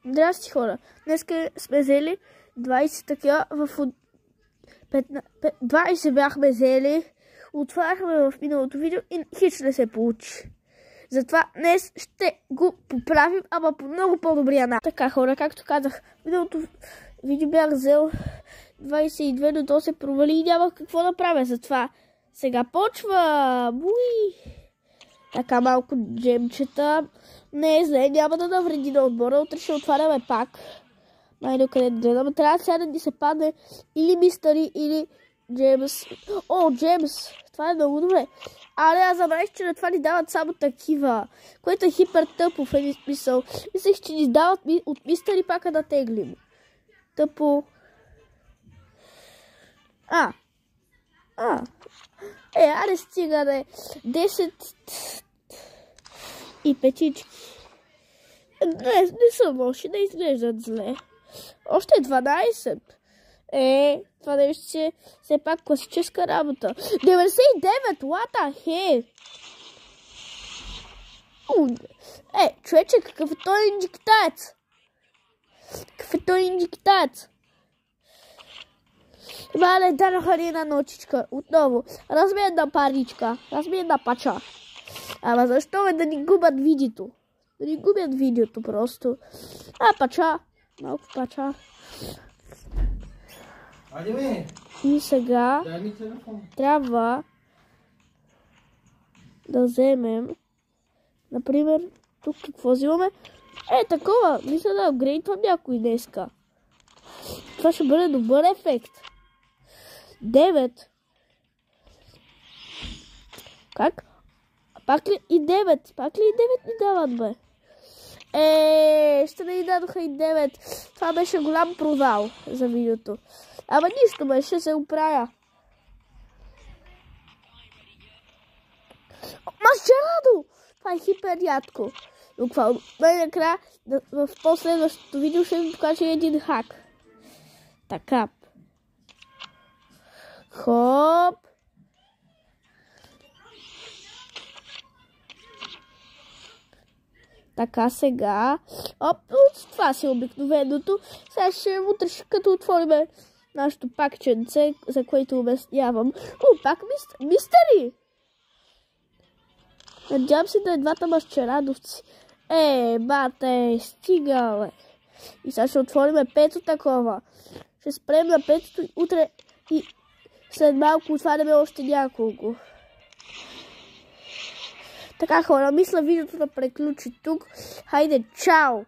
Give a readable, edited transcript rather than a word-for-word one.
Здрасти, хора! Днеска сме взели 20 такива 20 бяхме взели. Отваряхме в миналото видео и хич не се получи. Затова днес ще го поправим, ама по много по-добрия начин. Така, хора, както казах, в миналото видео бях взел 22, но то се провали и нямах какво да правя. Затова сега почва. Буй! Така малко джемчета. Не е зле, няма да навреди на отбора. Утре ще отваряме пак. Майно къде да гледам. Трябва сега да ни се падне или Мистъри, или Джеймс. О, Джеймс! Това е много добре. Але аз забравих, че на това ни дават само такива. Което е хипер тъпо в един смисъл. Мислех, че ни дават от Мистъри пак да теглим. Тъпо. Аре стига да е 10 и петички. Не са лоши, не изглеждат зле. Още 12. Това нещо си е все пак класическа работа. 99, what the hell? Човече, какъв е той инжектаец? Какъв е той инжектаец? Мале, дараха ни една ночичка. Отново. Разменна паричка. Разменна пача. Ама защо да ни губят видеото? Да ни губят видеото просто. Пача. Малко пача. И сега трябва да вземем, например, тук какво взимаме? Такова. Мисля да апгрейдвам някой днеска. Това ще бъде добър ефект. 9. Как? Пак ли и 9? Пак ли и 9 ни дават, бе? Ще не ни дадоха и 9. Това беше голям провал за видеото. Ама нищо, бе, ще се оправя. Масчерадо! Това е хипер ядко. Буквално. Най-накрая в последващото видео ще ви покажа един хак. Така. Хоп. Така сега. Това си обикновеното. Сега ще утре, като отворим нашото пакченце, за което обяснявам. Пак Мистъри! Надявам се да е двата масчерадовци. Бате, стига, бе. И сега ще отворим пето такова. Ще спрем на петото и утре и след малко отваряме още няколко. Така, хора, мисля видеото да приключи тук. Хайде, чао!